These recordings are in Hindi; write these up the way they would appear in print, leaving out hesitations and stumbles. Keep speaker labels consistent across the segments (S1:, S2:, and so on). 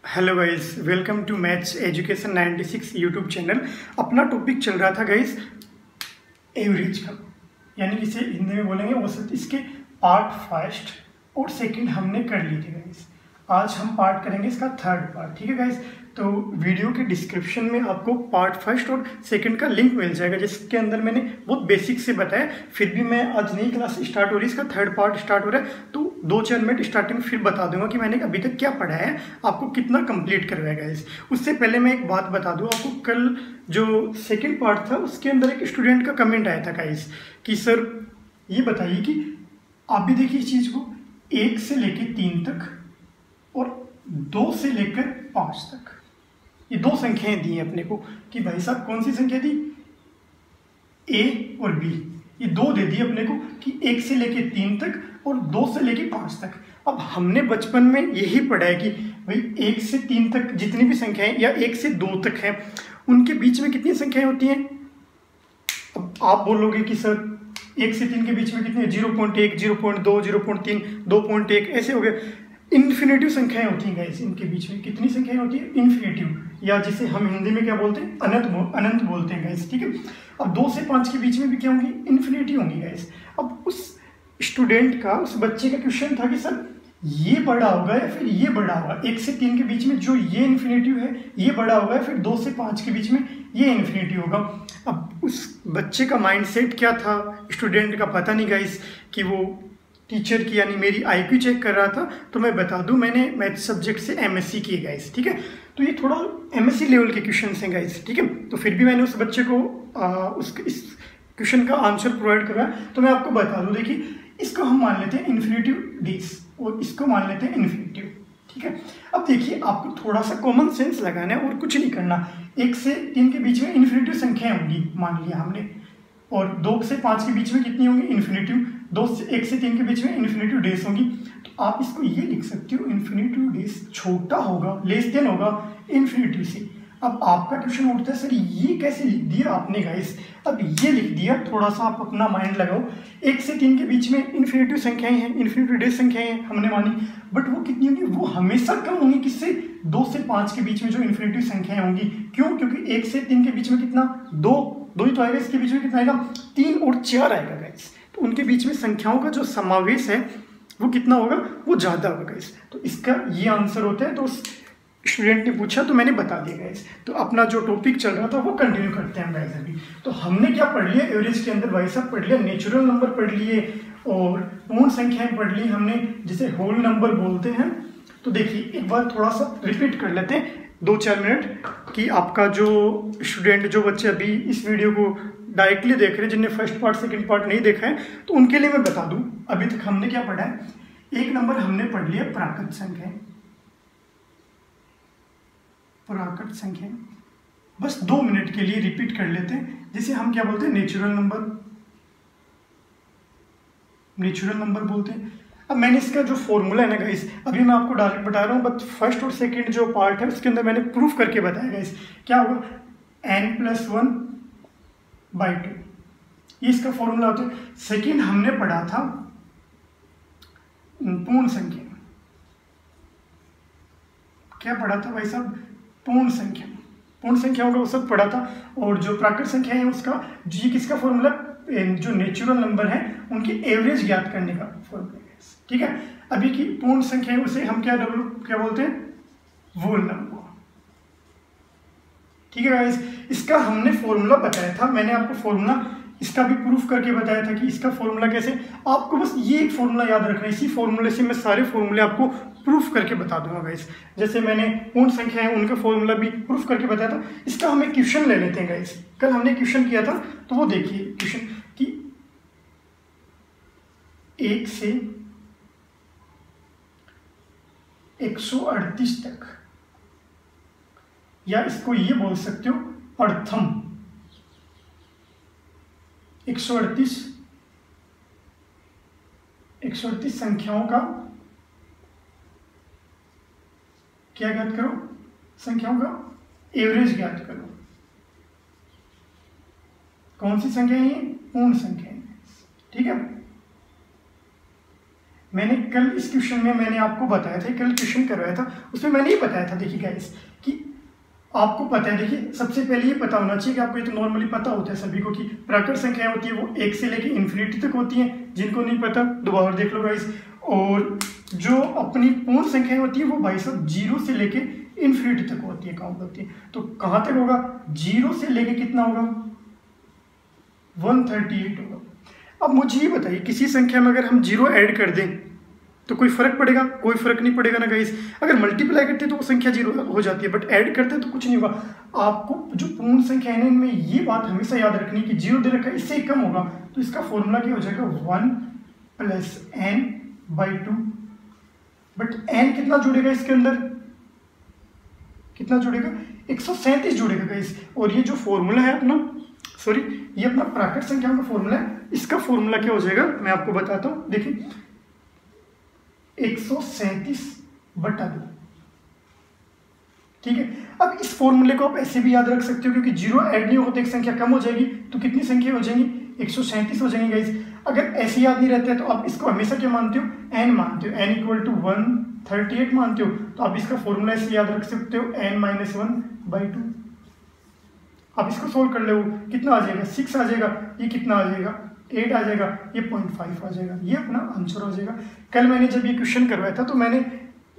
S1: Hello guys, welcome to maths education 96 YouTube channel. अपना टॉपिक चल रहा था गाइस एवरेज का, यानी कि इसे हिंदी में बोलेंगे औसत। इसके पार्ट फर्स्ट और सेकंड हमने कर लिए थे गाइस। आज हम पार्ट करेंगे इसका थर्ड पार्ट, ठीक है गाइस। तो वीडियो के डिस्क्रिप्शन में आपको पार्ट फर्स्ट और सेकंड का लिंक मिल जाएगा, जिसके अंदर मैंने बहुत बेसिक से बताया। फिर भी मैं आज नई क्लास स्टार्ट हो रही है, इसका थर्ड पार्ट स्टार्ट हो रहा है, तो 2-4 मिनट स्टार्टिंग फिर बता दूंगा कि मैंने अभी तक क्या पढ़ा है, आपको कितना कंप्लीट करवाया गाइस। उससे पहले मैं एक बात बता दूं आपको, कल जो सेकंड पार्ट था उसके अंदर एक स्टूडेंट का कमेंट आया था गाइस कि सर ये बताइए कि आप भी देखिए इस चीज़ को, 1 से लेकर 3 तक और 2 से लेकर 5 तक, ये 2 संख्याएं दी हैं अपने को कि भाई साहब कौन सी संख्या दी, ए और बी, ये 2 दे दी अपने को कि 1 से लेकर 3 तक और 2 से लेकर 5 तक। अब हमने बचपन में यही पढ़ा है कि भाई 1 से 3 तक जितनी भी संख्याएं या 1 से 2 तक हैं, उनके बीच में कितनी संख्याएं होती हैं। अब आप बोलोगे कि सर 1 से 3 के बीच में कितनी, 0.1, 0.2, 0.3, 2.1, ऐसे हो गए। इन्फिनेटिव संख्याएं होती हैं गाइस, इनके बीच में कितनी संख्याएं होती है, इन्फिनेटिव, या जिसे हम हिंदी में क्या बोलते हैं, अनंत बोलते हैं गाइस, ठीक है। अब 2 से 5 के बीच में भी क्या होंगी, इन्फिनेटिव होंगी गाइस। अब उस स्टूडेंट का, उस बच्चे का क्वेश्चन था कि सर ये बड़ा होगा या फिर ये बड़ा होगा, 1 से 3 के बीच में जो ये इन्फिनेटिव है ये बड़ा होगा, फिर 2 से 5 के बीच में ये इन्फिनेटिव होगा। अब उस बच्चे का माइंडसेट क्या था, स्टूडेंट का पता नहीं गाइस, कि वो टीचर की यानी मेरी आईक्यू चेक कर रहा था। तो मैं बता दूं, मैंने मैथ सब्जेक्ट से एमएससी की है गाइस, ठीक है। तो ये थोड़ा एमएससी लेवल के क्वेश्चन हैं गाइस, ठीक है। तो फिर भी मैंने उस बच्चे को इस क्वेश्चन का आंसर प्रोवाइड करवाया। तो मैं आपको बता दूं, देखिए इसको हम मान लेते हैं इन्फिनेटिव डेज और इसको मान लेते हैं इन्फिनेटिव, ठीक है। अब देखिए आपको थोड़ा सा कॉमन सेंस लगाना है और कुछ नहीं करना। 1 से 3 के बीच में इन्फिनेटिव संख्याएं होंगी मान लिया हमने, और 2 से 5 के बीच में कितनी होंगी, इन्फिनेटिव। 1 से 3 के बीच में इन्फिनेटिव डेज होंगी। तो आप इसको ये लिख सकते हो, इन्फिनेटिव डेज छोटा होगा, लेस देन होगा इन्फिनेटिव से। अब आपका क्वेश्चन उठता है सर ये कैसे लिख दिया आपने गाइस। अब ये लिख दिया, थोड़ा सा आप अपना माइंड लगाओ। 1 से 3 के बीच में इन्फिनेटिव संख्याएं हैं, इन्फिनेटिव डेज संख्याएं हैं हमने मानी, बट वो कितनी होंगी, वो हमेशा कम होंगी किससे, 2 से 5 के बीच में जो इन्फिनेटिव संख्याएं होंगी। क्यों, क्योंकि 1 से 3 के बीच में कितना, 2 ही तो आएगा, इसके बीच में कितना आएगा, 3 और 4 आएगा गाइस। तो उनके बीच में संख्याओं का जो समावेश है वो कितना होगा, वो ज़्यादा होगा गाइस। तो इसका ये आंसर होता है। तो स्टूडेंट ने पूछा तो मैंने बता दिया गाइस। तो अपना जो टॉपिक चल रहा था वो कंटिन्यू करते हैं गाइस अभी। तो हमने क्या पढ़ लिया एवरेज के अंदर भाई साहब, पढ़ लिया नेचुरल नंबर पढ़ लिए और पूर्ण संख्याएं पढ़ ली हमने, जिसे होल नंबर बोलते हैं। तो देखिए एक बार थोड़ा सा रिपीट कर लेते हैं 2-4 मिनट, कि आपका जो स्टूडेंट, जो बच्चे अभी इस वीडियो को डायरेक्टली देख रहे हैं, जिनने फर्स्ट पार्ट सेकंड पार्ट नहीं देखा है, तो उनके लिए मैं बता दूं अभी तक हमने क्या पढ़ा है। 1 नंबर हमने पढ़ लिया प्राकृत संख्याएं, प्राकृत संख्याएं, बस 2 मिनट के लिए रिपीट कर लेते हैं, जिसे हम क्या बोलते हैं, नेचुरल नंबर, नेचुरल नंबर बोलते हैं। अब मैंने इसका जो फॉर्मूला है ना गाइस, अभी मैं आपको डायरेक्ट बता रहा हूँ, बट फर्स्ट और सेकंड जो पार्ट है उसके अंदर मैंने प्रूफ करके बताया गाइस। क्या होगा, n+1/2, ये इसका फॉर्मूला होता है। सेकंड हमने पढ़ा था पूर्ण संख्या, क्या पढ़ा था भाई साहब, पूर्ण संख्या, पूर्ण संख्याओं का औसत पढ़ा था। और जो प्राकृत संख्या है उसका, ये किसका फॉर्मूला, जो नेचुरल नंबर है उनकी एवरेज ज्ञात करने का फॉर्मूला, ठीक है। अभी की पूर्ण संख्या है उसे हम क्या बोलते हैं, होल नंबर, ठीक है गाइस। इसका हमने फॉर्मूला बताया था, मैंने आपको फॉर्मूला इसका भी प्रूफ करके बताया था कि इसका फॉर्मूला कैसे। आपको बस ये एक फॉर्मूला याद रखना है, इसी फॉर्मूले से मैं सारे फॉर्मूले आपको प्रूफ करके बता दूंगा गाइस। जैसे मैंने पूर्ण संख्या है उनका फॉर्मूला भी प्रूफ करके बताया था। इसका हम एक क्वेश्चन ले लेते हैं गाइस, कल हमने क्वेश्चन किया था, तो वो देखिए क्वेश्चन कि 1 से 138 तक, या इसको ये बोल सकते हो प्रथम 138 संख्याओं का क्या ज्ञात करो, संख्याओं का एवरेज ज्ञात करो। कौन सी संख्या है ये, पूर्ण संख्या है, ठीक है। मैंने कल इस क्वेश्चन में मैंने आपको बताया था, कल क्वेश्चन करवाया था, उसमें मैंने ये बताया था। देखिए गाइस कि आपको पता है, देखिए सबसे पहले ये पता होना चाहिए कि आपको ये तो नॉर्मली पता होता है सभी को कि प्राकृत संख्या होती है वो 1 से लेकर इन्फिनिटी तक होती है। जिनको नहीं पता दोबारा देख लो गाइस। और जो अपनी पूर्ण संख्या होती है वो भाई साहब 0 से लेके इन्फिनिटी तक होती है, काउंट होती है। तो कहाँ तक होगा? 0 से लेके कितना होगा? 138 होगा। अब मुझे ये बताइए, किसी संख्या में अगर हम 0 ऐड कर दें तो कोई फर्क पड़ेगा? कोई फर्क नहीं पड़ेगा ना गाइस। अगर मल्टीप्लाई करते तो वो संख्या 0 हो जाती है, बट ऐड करते तो कुछ नहीं होगा। आपको जो पूर्ण संख्या है इनमें ये बात हमेशा याद रखनी कि 0 दे रखा है, इससे कम होगा तो इसका फॉर्मूला क्या हो जाएगा? 1 + n/2। बट n कितना जुड़ेगा इसके अंदर? कितना जुड़ेगा? 137 जुड़ेगा गाइस। और ये जो फॉर्मूला है अपना, सॉरी ये अपना प्राकृत संख्याओं का फॉर्मूला है, इसका फॉर्मूला क्या हो जाएगा मैं आपको बताता हूं। देखिए 137/2, ठीक है। अब इस फॉर्मूले को आप ऐसे भी याद रख सकते हो, क्योंकि 0 ऐड नहीं होगा तो एक संख्या कम हो जाएगी, तो कितनी संख्या हो जाएंगी? 137 हो जाएंगी गाइस। अगर ऐसे याद नहीं रहते तो आप इसको हमेशा क्या मानते हो? n मानते हो, n = 138 मानते हो, तो आप इसका फॉर्मूला ऐसे याद रख सकते हो n - 1/2। आप इसको सोल्व कर लो, कितना आ जाएगा? 6 आ जाएगा। ये कितना आ जाएगा? 8 आ जाएगा। ये 0.5 आ जाएगा। ये अपना आंसर हो जाएगा। कल मैंने जब ये क्वेश्चन करवाया था तो मैंने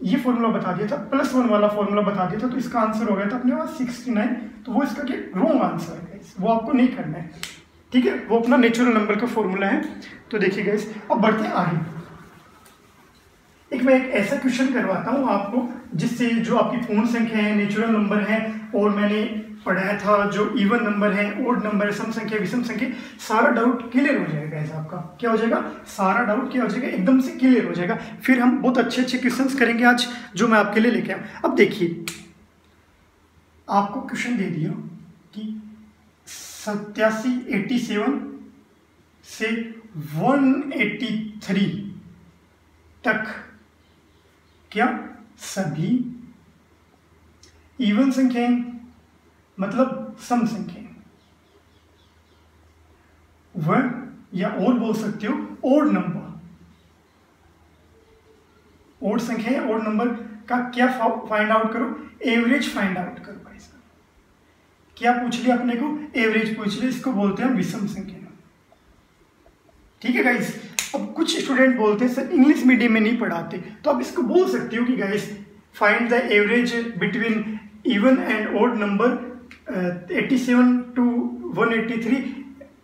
S1: ये फॉर्मूला बता दिया था, +1 वाला फॉर्मूला बता दिया था, तो इसका आंसर हो गया था अपने पास 69। तो वो इसका क्या रॉन्ग आंसर है, वो आपको नहीं करना है, ठीक है। वो अपना नेचुरल नंबर का फॉर्मूला है। तो देखिए गाइस, अब बढ़ते हैं आगे। मैं एक ऐसा क्वेश्चन करवाता हूँ आपको जिससे जो आपकी पूर्ण संख्या है, नेचुरल नंबर है, और मैंने पढ़ाया था जो इवन नंबर है, ओड नंबर है, सम संख्या, विषम संख्या, सारा डाउट क्लियर हो जाएगा। ऐसा आपका क्या हो जाएगा? सारा डाउट क्या हो जाएगा? एकदम से क्लियर हो जाएगा। फिर हम बहुत अच्छे अच्छे क्वेश्चंस करेंगे आज जो मैं आपके लिए लेके आऊँ। अब देखिए, आपको क्वेश्चन दे दिया कि 87 से 183 तक क्या सभी इवन संख्याएं, मतलब सम संख्याएं, वह, या और बोल सकते हो ओड नंबर, ओड संख्या ओड नंबर का क्या फाइंड आउट करो? एवरेज फाइंड आउट करो भाई साहब। क्या पूछ लिया अपने को? एवरेज पूछ लिया। इसको बोलते हैं विषम संख्या, ठीक है गाइस। अब कुछ स्टूडेंट बोलते हैं सर इंग्लिश मीडियम में नहीं पढ़ाते, तो आप इसको बोल सकते हो कि guys find the average between even and odd number 87 to 183,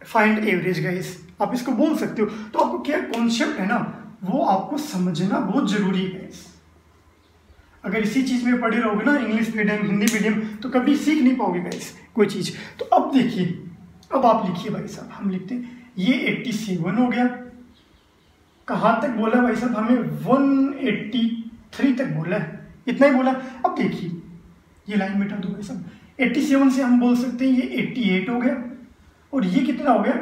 S1: find average guys. आप इसको बोल सकते हो। तो आपको क्या कॉन्सेप्ट है ना, वो आपको समझना बहुत जरूरी है गाइस। अगर इसी चीज में पढ़े रहोगे ना, इंग्लिश मीडियम, हिंदी मीडियम, तो कभी सीख नहीं पाओगे गाइस कोई चीज। तो अब देखिए, अब आप लिखिए भाई साहब, हम लिखते हैं ये 87 हो गया। कहाँ तक बोला भाई साहब? हमें 183 तक बोला है, इतना ही बोला। अब देखिए, ये लाइन मिटा दो भाई साहब। 87 से हम बोल सकते हैं ये 88 हो गया, और ये कितना हो गया?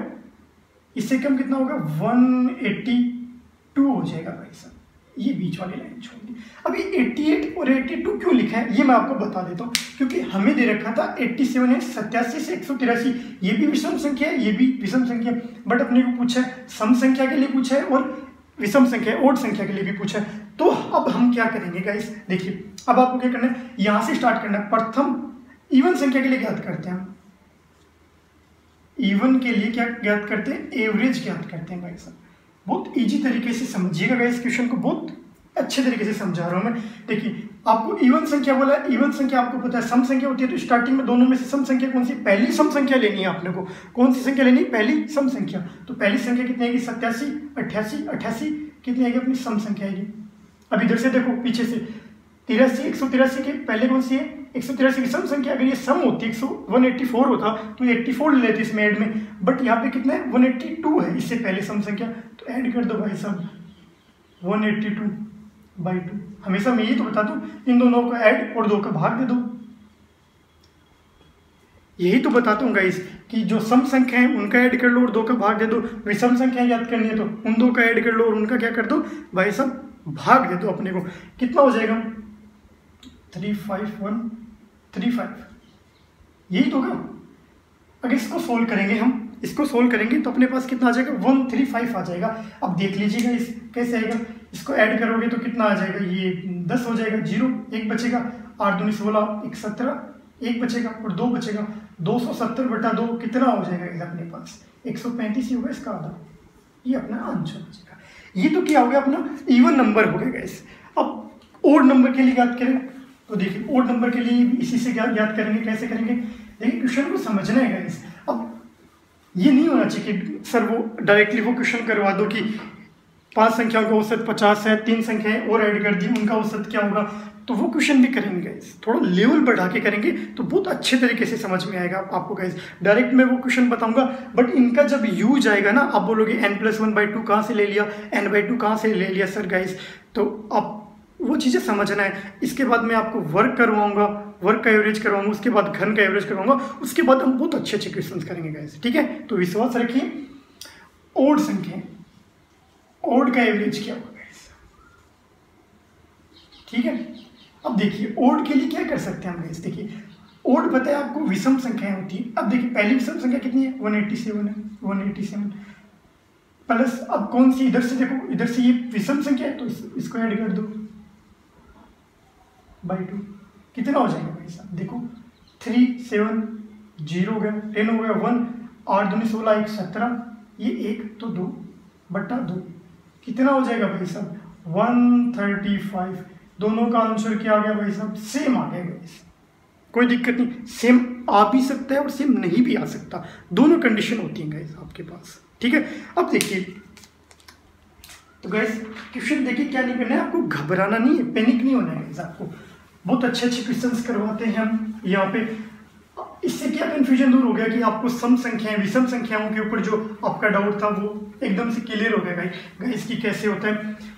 S1: इससे कम कितना होगा? 182 हो जाएगा भाई साहब। ये बीच वाली लाइन छोड़ दी। अब ये 88 और 82 क्यों लिखा है ये मैं आपको बता देता हूँ। क्योंकि हमें दे रखा था 87 है 87 से 183, ये भी विषम संख्या है, ये भी विषम संख्या है, बट अपने को पूछा है सम संख्या के लिए पूछा है और विषम संख्या ओड संख्या के लिए भी पूछा है। तो अब हम क्या करेंगे गाइस? देखिए, अब आपको क्या करना है, यहां से स्टार्ट करना है। प्रथम इवन संख्या के लिए ज्ञात करते हैं हम, इवन के लिए क्या ज्ञात करते हैं? एवरेज ज्ञात करते हैं भाई साहब। बहुत इजी तरीके से समझिएगा गाइस, क्वेश्चन को बहुत अच्छे तरीके से समझा रहा हूं मैं। देखिए, आपको इवन संख्या बोला, इवन संख्या आपको पता है सम संख्या होती है, तो स्टार्टिंग में दोनों में से सम संख्या कौन सी? पहली सम संख्या लेनी है आपने को। कौन सी संख्या लेनी? पहली सम संख्या। तो पहली संख्या कितनी आएगी? 87, 88, 88 कितनी आएगी? अपनी सम संख्या आएगी। अब इधर से देखो, पीछे से 83, 183 के पहले कौन सी है? 183 की सम संख्या। अगर ये सम होती 184 होता तो 84 ले लेते इसमें ऐड में, बट यहाँ पे कितना है? 182 है इससे पहले सम संख्या। तो ऐड कर दो भाई साहब 182/2। हमेशा मैं यही तो बता दूं, इन दोनों को ऐड और 2 का भाग दे दो। यही तो बताता हूँ गाइस कि जो सम संख्या है उनका ऐड कर लो और 2 का भाग दे दो। विषम संख्या याद करनी है तो उन 2 का ऐड कर लो और उनका क्या कर दो भाई साहब? भाग दे दो अपने को। कितना हो जाएगा? 35135। यही तो होगा। अगर इसको सोल्व करेंगे, हम इसको सोल्व करेंगे तो अपने पास कितना आ जाएगा? 135 आ जाएगा। अब देख लीजिएगा इस कैसे आएगा। इसको ऐड करोगे तो कितना आ जाएगा, ये 10 हो जाएगा, 0 1 बचेगा, 8 दूनी 16 1 17 1 बचेगा और 2 बचेगा, 270/2 कितना हो जाएगा अपने पास 135 ही होगा इसका आधा, ये अपना आंसर बचेगा। ये तो क्या हो गया अपना इवन नंबर हो गया गाइस। अब ओड नंबर के लिए याद करें तो देखिए ओड नंबर के लिए इसी से याद करेंगे, कैसे करेंगे देखिए, क्वेश्चन को समझना है गाइस। अब ये नहीं होना चाहिए कि सर वो डायरेक्टली वो क्वेश्चन करवा दो कि 5 संख्याओं का औसत 50 है, 3 संख्याएं और ऐड कर दी उनका औसत क्या होगा, तो वो क्वेश्चन भी करेंगे गाइस। थोड़ा लेवल बढ़ा के करेंगे तो बहुत अच्छे तरीके से समझ में आएगा आपको गाइस। डायरेक्ट मैं वो क्वेश्चन बताऊंगा बट इनका जब यूज आएगा ना, आप बोलोगे n+1/2 कहाँ से ले लिया, n/2 कहाँ से ले लिया सर गाइस, तो आप वो चीज़ें समझना है। इसके बाद मैं आपको वर्क करवाऊंगा, वर्क का एवरेज करवाऊंगा, उसके बाद घन का एवरेज करवाऊंगा, उसके बाद हम बहुत अच्छे अच्छे क्वेश्चन करेंगे गाइस, ठीक है। तो विश्वास रखिए। ओड संख्या, ओड का एवरेज क्या होगा गाइस, ठीक है। अब देखिए ओड के लिए क्या कर सकते हैं हम गाइस, देखिए ओड पता है आपको विषम संख्याएं होती है। अब देखिए पहली विषम संख्या कितनी है 187 है, 187 प्लस अब कौन सी इधर से देखो, इधर से ये विषम संख्या है तो इसको ऐड कर दो /2 कितना हो जाएगा भाई साहब, देखो 3 7 0 हो गया, 10 हो गया 1 8 दूनी 16 1 17 ये 1 तो 2/2 कितना हो जाएगा भाई साहब 135। दोनों का आंसर क्या आ गया भाई साहब, सेम आ गया गाइस, कोई दिक्कत नहीं। सेम आ भी सकता है और सेम नहीं भी आ सकता, दोनों कंडीशन होती हैं गाइस आपके पास, ठीक है। अब देखिए तो गाइस क्वेश्चन देखिए क्या नहीं करना है, आपको घबराना नहीं है, पैनिक नहीं होना है गाइस। आपको बहुत अच्छे अच्छे क्वेश्चंस करवाते हैं हम यहाँ पे। इससे क्या कंफ्यूजन दूर हो गया कि आपको सम संख्याएं विषम संख्याओं के ऊपर जो आपका डाउट था वो एकदम से क्लियर हो गया गाइस कि कैसे होता है।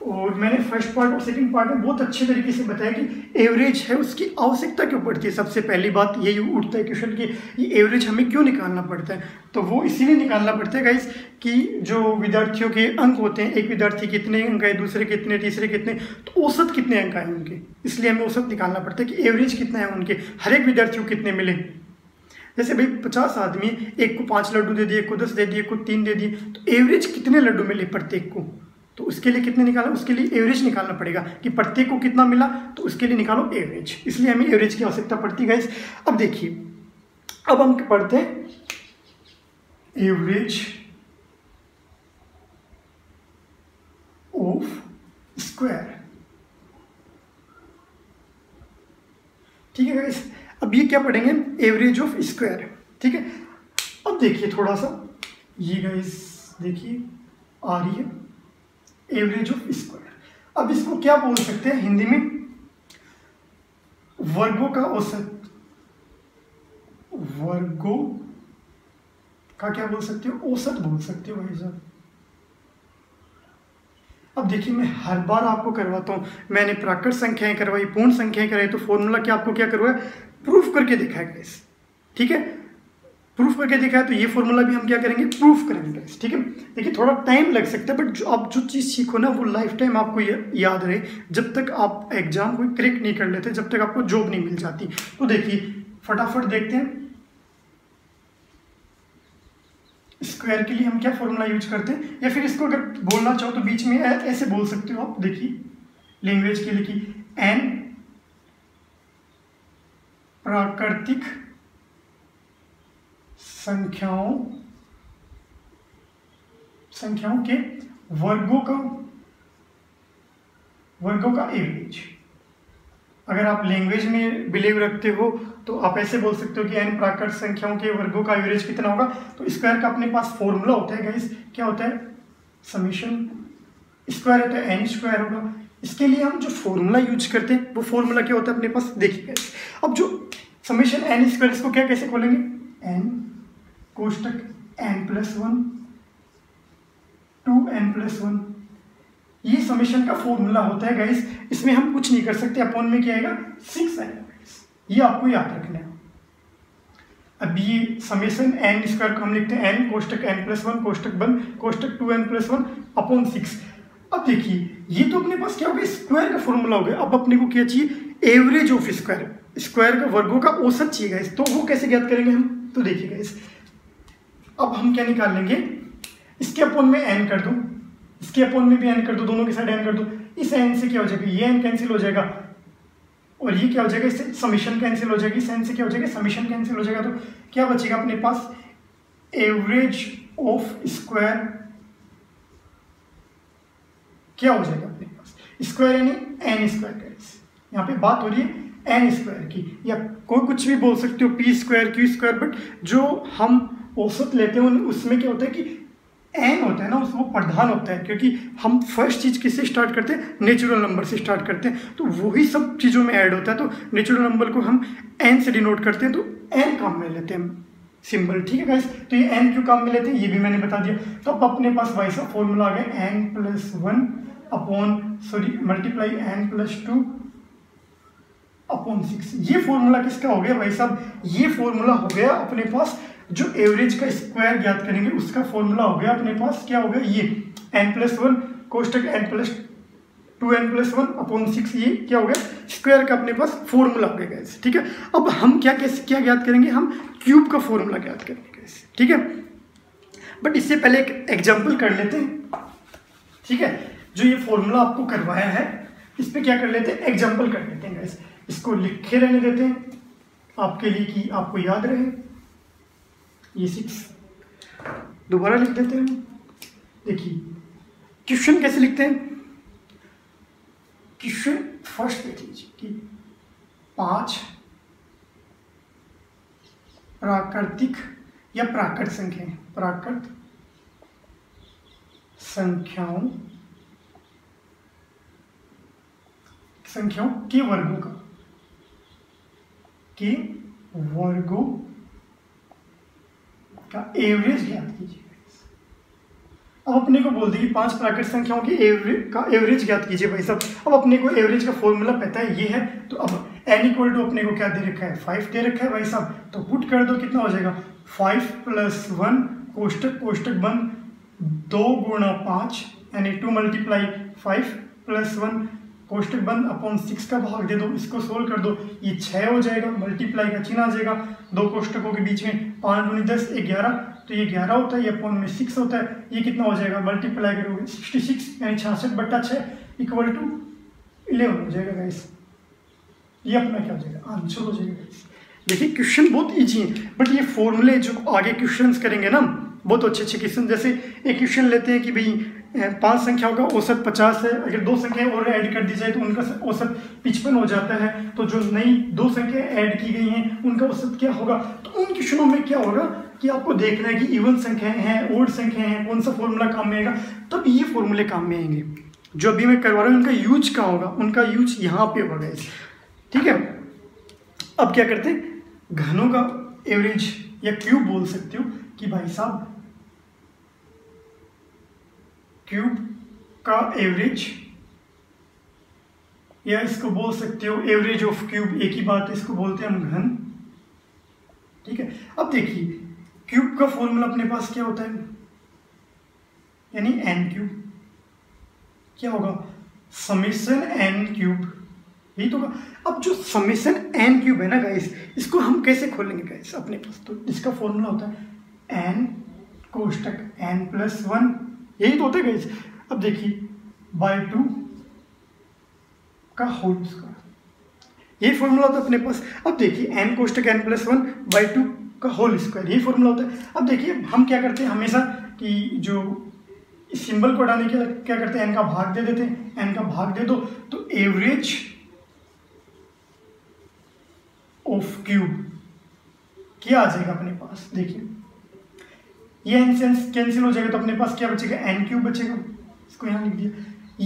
S1: और मैंने फर्स्ट पार्ट और सेकंड पार्ट में बहुत अच्छे तरीके से बताया कि एवरेज है उसकी आवश्यकता क्यों पड़ती है। सबसे पहली बात यही उठता है क्वेश्चन कि ये एवरेज हमें क्यों निकालना पड़ता है, तो वो इसीलिए निकालना पड़ता है गाइस कि जो विद्यार्थियों के अंक होते हैं, एक विद्यार्थी कितने अंक आए, दूसरे कितने, तीसरे कितने, तो औसत कितने अंक आए उनके, इसलिए हमें औसत निकालना पड़ता है कि एवरेज कितना है उनके, हर एक विद्यार्थियों को कितने मिले। जैसे भाई 50 आदमी, एक को 5 लड्डू दे दिए, एक को 10 दे दिए, एक को 3 दे दिए, तो एवरेज कितने लड्डू मिले प्रत्येक को, तो उसके लिए कितने निकाला, उसके लिए एवरेज निकालना पड़ेगा कि प्रत्येक को कितना मिला, तो उसके लिए निकालो एवरेज, इसलिए हमें एवरेज की आवश्यकता पड़ती है गाइस। अब देखिए अब हम पढ़ते हैं एवरेज ऑफ स्क्वायर, ठीक है गाइस। अब ये क्या पढ़ेंगे, एवरेज ऑफ स्क्वायर, ठीक है। अब देखिए थोड़ा सा ये गाइस देखिए आ रही है एवरेज ऑफ स्क्वायर। अब इसको क्या बोल सकते हैं हिंदी में, वर्गों का औसत, वर्गों का क्या बोल सकते हो, औसत बोल सकते हो भाई साहब। अब देखिए मैं हर बार आपको करवाता हूं, मैंने प्राकृत संख्याएं करवाई, पूर्ण संख्याएं कराई, तो फॉर्मूला क्या आपको क्या करवाया, प्रूफ करके दिखाया गाइस, ठीक है। प्रूफ करके दिखाया तो ये फॉर्मूला भी हम क्या करेंगे, प्रूफ करेंगे गाइस, ठीक है। देखिए थोड़ा टाइम लग सकता है बट जो आप जो चीज़ सीखो ना वो लाइफ टाइम आपको याद रहे, जब तक आप एग्जाम को क्रैक नहीं कर लेते, जब तक आपको जॉब नहीं मिल जाती। तो देखिए फटाफट देखते हैं स्क्वायर के लिए हम क्या फॉर्मूला यूज करते हैं, या फिर इसको अगर बोलना चाहो तो बीच में ऐसे बोल सकते हो आप, देखिए लैंग्वेज के लिए कि n प्राकृतिक संख्याओं के वर्गों का एवरेज। अगर आप लैंग्वेज में बिलीव रखते हो तो आप ऐसे बोल सकते हो कि n प्राकृत संख्याओं के वर्गों का एवरेज कितना होगा। तो स्क्वायर का अपने पास फॉर्मूला होता है गाइस, क्या होता है, समीशन स्क्वायर होता है n स्क्वायर होगा। इसके लिए हम जो फॉर्मूला यूज करते हैं वो फॉर्मूला क्या होता है अपने पास, देखिए गाइस। अब जो समीशन n स्क्वायर, इसको क्या कैसे खोलेंगे, n कोष्टक n+1 2n+1, ये समीशन का फॉर्मूला होता है गाइस। इसमें हम कुछ नहीं कर सकते, अपॉन में क्या आएगा 6 आएगा गाइस, ये आपको याद रखना है। अब ये समीशन n स्क्वायर को हम लिखते हैं n कोष्टक n+1 कोष्टक बंद कोष्टक 2n+1 अपॉन 6। अब देखिए ये तो अपने पास क्या हो गया, स्क्वायर का फॉर्मूला हो गया। अब अपने को क्या चाहिए, एवरेज ऑफ स्क्वायर, स्क्वायर का वर्गों का औसत चाहिए गाइस। तो वो कैसे ज्ञात करेंगे हम, तो देखिए गाइस अब हम क्या निकाल लेंगे, इसके अपॉन में n कर दूं, इसके अपॉन में भी n कर दो, दोनों के साइड n कर दो, इस n से क्या हो जाएगा, ये n कैंसिल हो जाएगा और ये क्या हो जाएगा, इससे समीशन कैंसिल हो जाएगी, इस n से क्या हो जाएगा, समीशन कैंसिल हो जाएगा। तो क्या बचेगा अपने पास, एवरेज ऑफ स्क्वायर क्या हो जाएगा अपने पास, स्क्वायर यानी n स्क्वायर का। यहाँ पे बात हो रही है n स्क्वायर की, या कोई कुछ भी बोल सकते हो, p square, q square, but जो हम औसत लेते हैं उसमें क्या होता है कि n होता है ना, वो प्रधान होता है, क्योंकि हम फर्स्ट चीज किससे स्टार्ट करते हैं, नेचुरल नंबर से स्टार्ट करते हैं, तो वही सब चीज़ों में ऐड होता है। तो नेचुरल नंबर को हम n से डिनोट करते हैं, तो n काम में लेते हैं सिंबल, ठीक है गाइस। तो ये n क्यों काम में लेते हैं ये भी मैंने बता दिया। तो अब अपने पास भाई साहब फॉर्मूला आ गया n+1 मल्टीप्लाई n+2 अपॉन 6। ये फॉर्मूला किसका हो गया भाई साहब, ये फॉर्मूला हो गया अपने पास जो एवरेज का स्क्वायर ज्ञात करेंगे उसका फॉर्मूला हो गया अपने पास, क्या हो गया, ये n+1 कोष्टक n+2n+1 अपॉन 6, ये क्या हो गया, स्क्वायर का अपने पास फॉर्मूला हो गया गाइस, ठीक है। अब हम क्या ज्ञात करेंगे, हम क्यूब का फॉर्मूला ज्ञात करेंगे गाइस, ठीक है। बट इससे पहले एक एग्जांपल कर लेते हैं, ठीक है। जो ये फॉर्मूला आपको करवाया है इस पे क्या कर लेते हैं, एग्जांपल कर लेते हैं गाइस। इसको लिखे रहने देते हैं आपके लिए कि आपको याद रहे। ये 6 दोबारा लिख देते हैं। देखिए क्वेश्चन कैसे लिखते हैं, क्वेश्चन फर्स्ट देख लीजिए कि 5 प्राकृतिक या प्राकृत संख्याओं के वर्गों का एवरेज ज्ञात कीजिए। अब अपने को बोल दी 5 प्राकृत संख्याओं की एवरेज ज्ञात कीजिए भाई साहब। अब अपने को एवरेज का फॉर्मूला पता है, ये है। तो अब n इक्वल टू अपने को क्या दे रखा है, 5 दे रखा है भाई साहब। तो पुट कर दो, कितना हो जाएगा 5 + 1 कोष्टक बंद 2 × 5 यानी 2 × 5 + 1 कोष्टक बंद अपॉन 6 का भाग दे दो, इसको सोल्व कर दो, ये 6 हो जाएगा, मल्टीप्लाई का चिन्ह आ जाएगा, 2 कोष्टकों के बीच में 5 × 10 11, तो ये 11 होता है, ये अपॉन में 6 होता है, ये कितना हो जाएगा, मल्टीप्लाई करोगे 66 यानी 66/6 इक्वल टू 11 हो जाएगा गाइस। ये अपना क्या हो जाएगा, आंसर हो जाएगा गाइस। देखिए क्वेश्चन बहुत इजी है, बट ये फॉर्मूले जो आगे क्वेश्चंस करेंगे ना, बहुत अच्छे क्वेश्चन। जैसे एक क्वेश्चन लेते हैं कि भाई 5 संख्याओं का औसत 50 है, अगर 2 संख्याएं और ऐड कर दी जाए तो उनका औसत 55 हो जाता है। तो जो नई 2 संख्याएं ऐड की गई हैं उनका औसत क्या होगा। तो उन क्वेश्चनों में क्या होगा कि आपको देखना है कि इवन संख्याएं हैं, ओड संख्याएं हैं, कौन सा फॉर्मूला काम में आएगा, तब ये फॉर्मूले काम में आएंगे। जो अभी मैं करवा रहा हूँ उनका यूज कहाँ होगा, उनका यूज यहाँ पे होगा, ठीक है। अब क्या करते हैं, घनों का एवरेज या क्यूब बोल सकते हो कि भाई साहब क्यूब का एवरेज, या इसको बोल सकते हो एवरेज ऑफ क्यूब, एक ही बात है, इसको बोलते हैं हम घन, ठीक है। अब देखिए क्यूब का फॉर्मूला अपने पास क्या होता है, यानी n3 क्या होगा, समेशन n3, यही तो होगा। अब जो समेशन n3 है ना गाइस, इसको हम कैसे खोलेंगे गाइस अपने पास, तो इसका फॉर्मूला होता है n कोष्टक n+1, यही तो होता है गाइस। अब देखिए /2 का होल स्क्वायर, यही फॉर्मूला होता है अपने पास। अब देखिए n कोष्टक n+1 /2 का होल स्क्वायर, यही फॉर्मूला होता है। अब देखिए हम क्या करते हैं हमेशा कि जो इस सिंबल को हटाने के लिए क्या करते हैं, n का भाग दे देते हैं, n का भाग दे दो तो एवरेज ऑफ क्यूब क्या आ जाएगा अपने पास। देखिए ये n से कैंसिल हो जाएगा, तो अपने पास क्या बचेगा, n3 बचेगा, इसको यहाँ लिख दिया।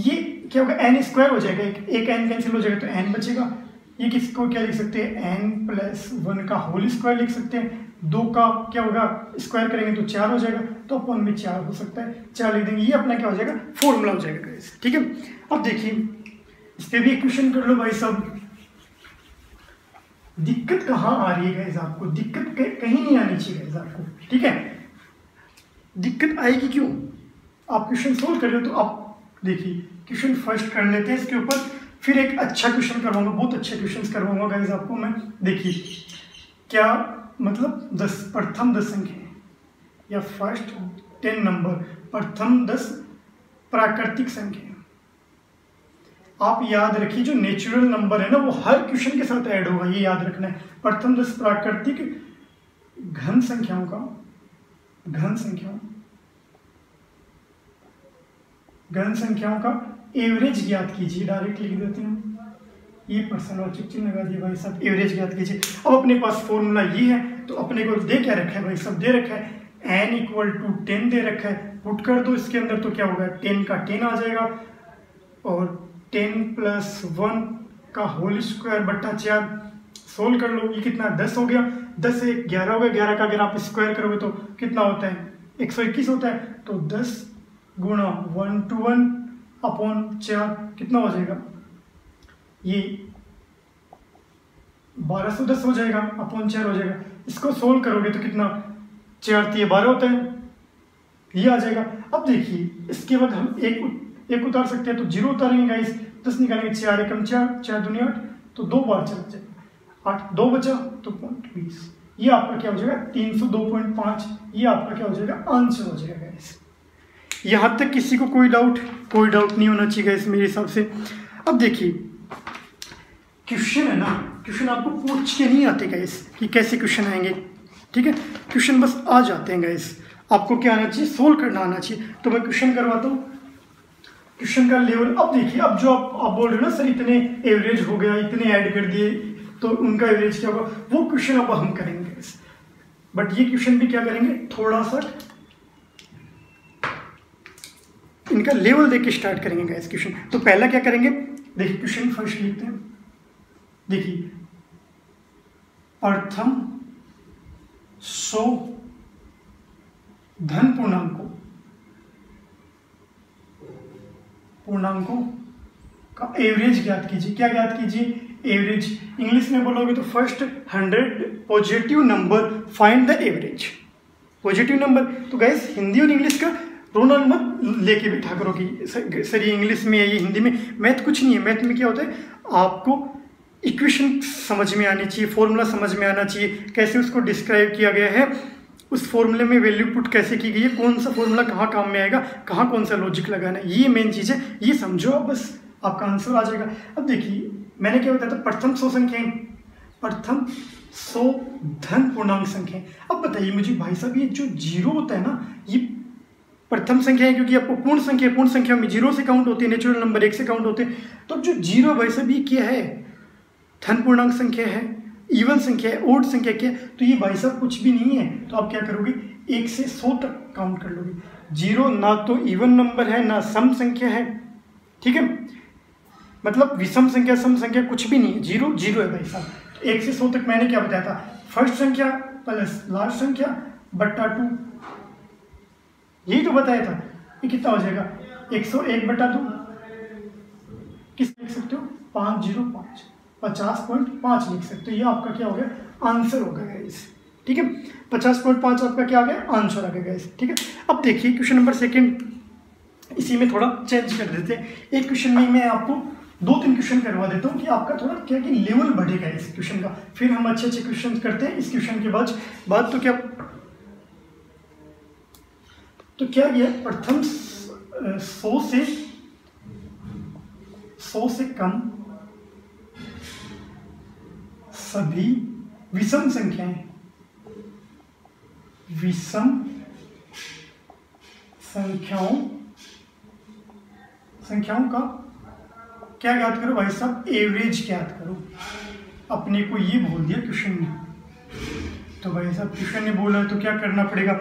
S1: ये क्या होगा, n² हो जाएगा, एक n कैंसिल हो जाएगा तो n बचेगा। ये किसको क्या लिख सकते हैं, n+1 का होल स्क्वायर लिख सकते हैं। 2 का क्या होगा, स्क्वायर करेंगे तो 4 हो जाएगा, तो अपन में 4 हो सकता है, 4 लिख देंगे। ये अपना क्या हो जाएगा, फॉर्मूला हो जाएगा गाइस, ठीक है। अब देखिए इस पे भी एक क्वेश्चन कर लो भाई साहब। दिक्कत कहाँ आ रही है गाइस, आपको दिक्कत कहीं नहीं आनी चाहिए गाइस आपको, ठीक है। दिक्कत आएगी क्यों, आप क्वेश्चन सोल्व कर रहे हो। तो आप देखिए क्वेश्चन फर्स्ट कर लेते हैं इसके ऊपर, फिर एक अच्छा क्वेश्चन करवाऊंगा, बहुत अच्छे क्वेश्चन करवाऊंगा गाइस आपको मैं। देखिए क्या मतलब प्रथम 10 संख्या या फर्स्ट 10 नंबर, प्रथम 10 प्राकृतिक संख्या। आप याद रखिए जो नेचुरल नंबर है ना वो हर क्वेश्चन के साथ ऐड होगा, ये याद रखना है। प्रथम 10 प्राकृतिक घन संख्याओं का एवरेज ज्ञात कीजिए। डायरेक्ट लिख देते हैं, ये परसेंटवाचक चिन्ह लगा दिए भाई साहब, एवरेज ज्ञात कीजिए। अब अपने पास फॉर्मूला ये है, तो अपने को दे क्या रखा है भाई साहब, दे रखा है n इक्वल टू 10 दे रखा है। पुट कर दो इसके अंदर तो क्या होगा, 10 का 10 आ जाएगा और 10 प्लस 1 का होल स्क्वायर बट्टा 4 सोल्व कर लो, ये कितना 10 हो गया, 10 से 11 हो गया, 11 का अगर आप स्क्वायर करोगे तो कितना होता है 121 होता है। तो 10 गुणा 1 to 1 अपॉन 4 कितना हो जाएगा, ये 1210 हो जाएगा, अपॉन 4 हो जाएगा। इसको सोल्व करोगे तो कितना 4 3 12 होता है, ये आ जाएगा। अब देखिए इसके बाद हम एक उतार सकते हैं, तो 0 उतारेंगे गाइस, 10 निकालेंगे, 4 एकम 4, 4 दूनी 8, तो 2 बार चला जाएगा, 8 2 बचा तो 0.20, ये आपका क्या हो जाएगा 302.5, ये आपका क्या हो जाएगा आंसर हो जाएगा गाइस। यहाँ तक किसी को कोई डाउट नहीं होना चाहिए गाइस मेरे हिसाब से। अब देखिए क्वेश्चन है ना, क्वेश्चन आपको पूछ के नहीं आते गाइस कि कैसे क्वेश्चन आएंगे, ठीक है, क्वेश्चन बस आ जाते हैं गाइस, आपको क्या आना चाहिए, सोल्व करना आना चाहिए। तो मैं क्वेश्चन करवाता हूँ, क्वेश्चन का लेवल। अब देखिए, अब जो आप बोल रहे हो ना सर इतने एवरेज हो गया, इतने ऐड कर दिए तो उनका एवरेज क्या होगा, वो क्वेश्चन अब हम करेंगे। बट ये क्वेश्चन भी क्या करेंगे, थोड़ा सा इनका लेवल देख के स्टार्ट करेंगे गाइस क्वेश्चन। तो पहला क्या करेंगे, देखिए क्वेश्चन फर्स्ट लिखते हैं। देखिए प्रथम 100 धन पूर्णांकों का एवरेज ज्ञात कीजिए। क्या ज्ञात कीजिए, एवरेज। इंग्लिश में बोलोगे तो first 100 positive number find the average. Positive number, तो गाइस हिंदी और इंग्लिश का रोना मत लेके बैठा करो कि सर ये इंग्लिश में है ये हिंदी में। मैथ कुछ नहीं है, मैथ में क्या होता है, आपको इक्वेशन समझ में आनी चाहिए, फॉर्मूला समझ में आना चाहिए, कैसे उसको डिस्क्राइब किया गया है, उस फॉर्मूले में वैल्यू पुट कैसे की गई है, कौन सा फॉर्मूला कहाँ काम में आएगा, कहाँ कौन सा लॉजिक लगाना है, ये मेन चीज़ है। ये समझो आप, बस आपका आंसर आ जाएगा। अब देखिए मैंने क्या बताया था, प्रथम 100 संख्याएं, प्रथम 100 धन पूर्णांक संख्याएं। अब बताइए मुझे भाई साहब, ये जो 0 होता है ना, ये प्रथम संख्या है, क्योंकि आपको पूर्ण संख्या में 0 से काउंट होती है, नेचुरल नंबर 1 से काउंट होते हैं। तो जो 0 भाई साहब ये क्या है, धन पूर्णांक संख्या है, इवन संख्या है, ओड संख्या क्या है, तो ये भाई साहब कुछ भी नहीं है। तो आप क्या करोगे, 1 से 100 तक काउंट कर लोगे। 0 ना तो इवन नंबर है ना सम संख्या है, ठीक है, मतलब विषम संख्या सम संख्या कुछ भी नहीं है, 0 0 है भाई साहब। 1 से 100 तक मैंने क्या बताया था, फर्स्ट संख्या प्लस लास्ट संख्या बट्टा 2, यही तो बताया था। ये कितना हो जाएगा 101 बटा 2, किस लिख सकते हो 505, 50.5 लिख सकते हो। ये आपका क्या हो गया आंसर हो गया गाइस, ठीक है, 50.5 आपका क्या आ गया आंसर आ गया गाइस, ठीक है। अब देखिए क्वेश्चन नंबर 2, इसी में थोड़ा चेंज कर देते हैं। एक क्वेश्चन में मैं आपको 2-3 क्वेश्चन करवा देता हूँ कि आपका थोड़ा क्या कि लेवल बढ़ेगा इस क्वेश्चन का, फिर हम अच्छे क्वेश्चन करते हैं। इस क्वेश्चन के बाद तो क्या गया, प्रथम 100 से कम सभी विषम संख्याओं का क्या ज्ञात करो भाई साहब, एवरेज ज्ञात करो। अपने को ये बोल दिया क्वेश्चन ने, तो भाई साहब क्वेश्चन ने बोला है तो क्या करना पड़ेगा,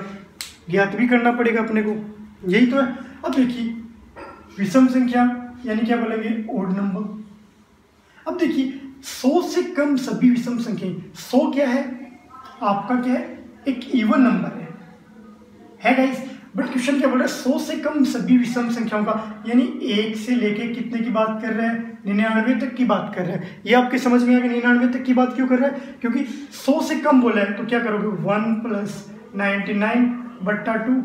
S1: ज्ञात भी करना पड़ेगा अपने को, यही तो है। अब देखिए विषम संख्या यानी क्या बोलेंगे, ओड नंबर। अब देखिए 100 से कम सभी विषम संख्याएं, 100 क्या है आपका, क्या है एक इवन नंबर है गाइस। बट क्वेश्चन क्या बोल रहा है, 100 से कम सभी विषम संख्याओं का, यानी 1 से लेके कितने की बात कर रहे हैं, 99 तक की बात कर रहे हैं। ये आपके समझ में आएगा 99 तक की बात क्यों कर रहा है, क्योंकि 100 से कम बोला है। तो क्या करोगे 1 प्लस 99 बट्टा 2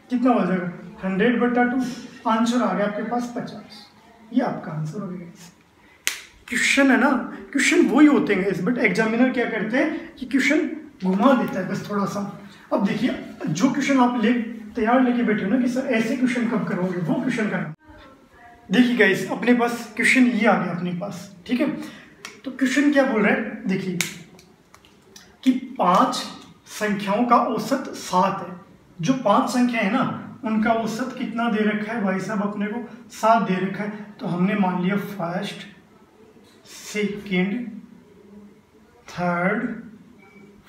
S1: कितना हो जाएगा 100 बट्टा 2, आंसर आ गया आपके पास 50। ये आपका आंसर हो गया। क्वेश्चन है ना, क्वेश्चन वही होते हैं, बट एग्जामिनर क्या करते हैं कि क्वेश्चन घुमा देता है बस थोड़ा सा। अब देखिए जो क्वेश्चन आप तैयार लेके बैठे हो ना कि सर ऐसे क्वेश्चन कब करोगे, वो क्वेश्चन करना। देखिए गाइस, अपने पास क्वेश्चन ये आ गया अपने पास, ठीक है। तो क्वेश्चन क्या बोल रहा है, देखिए कि 5 संख्याओं का औसत 7 है। जो 5 संख्या है ना, उनका औसत कितना दे रखा है भाई साहब, अपने को 7 दे रखा है। तो हमने मान लिया फर्स्ट, सेकेंड, थर्ड,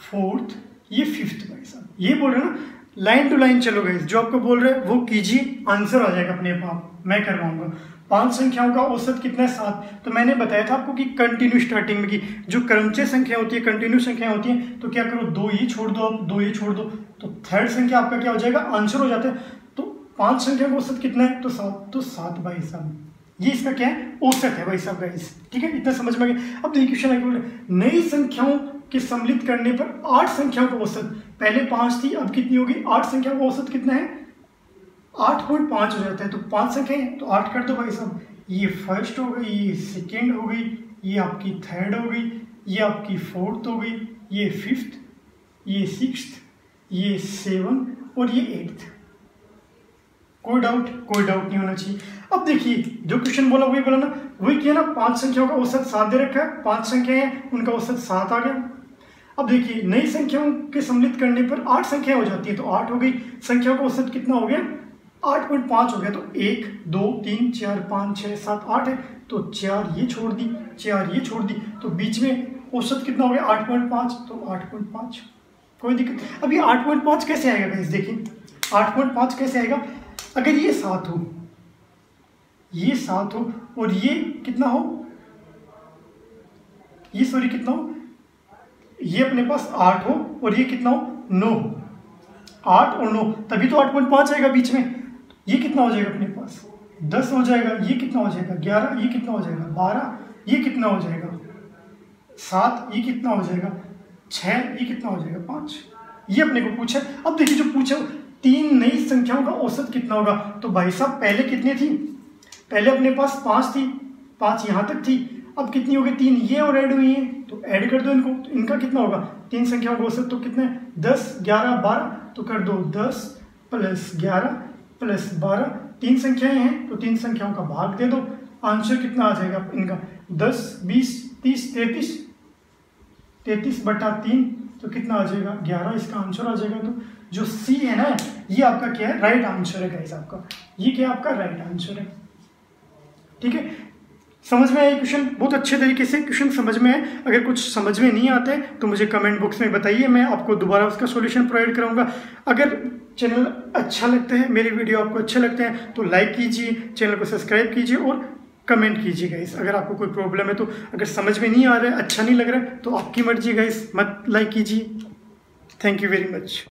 S1: फोर्थ, ये फिफ्थ भाई साहब। ये बोल रहे हैं ना, लाइन टू लाइन चलो गाइस, जो आपको बोल रहे हैं वो कीजिए, आंसर आ जाएगा अपने आप, मैं करवाऊंगा। 5 संख्याओं का औसत कितना है, 7। तो मैंने बताया था आपको कि कंटिन्यू स्टार्टिंग में, कि जो क्रमचय संख्या होती है, कंटिन्यू संख्या होती है, तो क्या करो, 2 ये छोड़ दो, आप 2 ये छोड़ दो, तो थर्ड संख्या आपका क्या हो जाएगा, आंसर हो जाता है। तो 5 संख्या का औसत कितना है, तो 7। तो 7 भाई साहब, ये इसका क्या है, औसत है भाई साहब गाइस, ठीक है। इतना समझ में आ गया। अब देखिए क्वेश्चन है, नई संख्याओं के सम्मिलित करने पर 8 संख्याओं का औसत, पहले 5 थी, अब कितनी होगी, 8 संख्याओं का औसत कितना है, 8.5 हो जाता है। तो 5 संख्या है तो 8 कर दो भाई साहब। ये फर्स्ट हो गई, ये सेकेंड हो गई, ये आपकी थर्ड हो गई, ये आपकी फोर्थ हो गई, ये फिफ्थ, ये सिक्स्थ, ये 7 और ये 8th। कोई डाउट नहीं होना चाहिए। अब देखिए जो क्वेश्चन बोला वही बोला ना, वही किया ना, 5 संख्याओं का औसत 7 दे रखा है, 5 संख्याएं हैं, उनका औसत 7 आ गया। अब देखिए नई संख्याओं के सम्मिलित करने पर 8 संख्याएं हो जाती है, तो 8 हो गई, संख्याओं का औसत कितना हो गया, 8.5 हो गया। तो 1 2 3 4 5 6 7 8 है, तो 4 ये छोड़ दी, 4 ये छोड़ दी, तो बीच में औसत कितना हो गया, 8.5। तो 8.5 कोई दिक्कत। अब ये 8.5 कैसे आएगा गाइस, देखिए 8.5 कैसे आएगा, अगर ये 7 हो, ये 7 हो और ये कितना हो, ये सॉरी कितना हो, ये अपने पास 8 हो और ये कितना हो, 9। 8 और 9, तभी तो 8.5 आएगा बीच में। ये कितना हो जाएगा अपने पास, 10 हो जाएगा। ये कितना हो जाएगा, 11। ये कितना हो जाएगा, 12। ये कितना हो जाएगा, 7। ये कितना हो जाएगा, 6। ये कितना हो जाएगा, 5। ये अपने को पूछा। अब देखिए जो पूछा, 3 नई संख्याओं का औसत कितना होगा। तो भाई साहब पहले कितनी थी, पहले अपने पास 5 थी, 5 यहाँ तक थी, अब कितनी हो गई, 3 ये और ऐड हुई है, तो ऐड कर दो इनको। तो इनका कितना होगा, 3 संख्याओं का औसत तो कितने, 10 11 12, तो कर दो 10 + 11 + 12, 3 संख्याएं हैं तो 3 संख्याओं का भाग दे दो। आंसर कितना आ जाएगा इनका, 10 20 30 33/3, तो कितना आ जाएगा, 11 इसका आंसर आ जाएगा। तो जो सी है ना, ये आपका क्या है, राइट आंसर है गाइस आपका, ये क्या आपका राइट आंसर है, ठीक है। समझ में आया क्वेश्चन, बहुत अच्छे तरीके से क्वेश्चन समझ में है। अगर कुछ समझ में नहीं आते तो मुझे कमेंट बॉक्स में बताइए, मैं आपको दोबारा उसका सॉल्यूशन प्रोवाइड कराऊंगा। अगर चैनल अच्छा लगता है, मेरे वीडियो आपको अच्छे लगते हैं तो लाइक कीजिए, चैनल को सब्सक्राइब कीजिए और कमेंट कीजिए गाइस। अगर आपको कोई प्रॉब्लम है तो, अगर समझ में नहीं आ रहा है, अच्छा नहीं लग रहा है, तो आपकी मर्जी गाइस, मत लाइक कीजिए। Thank you very much.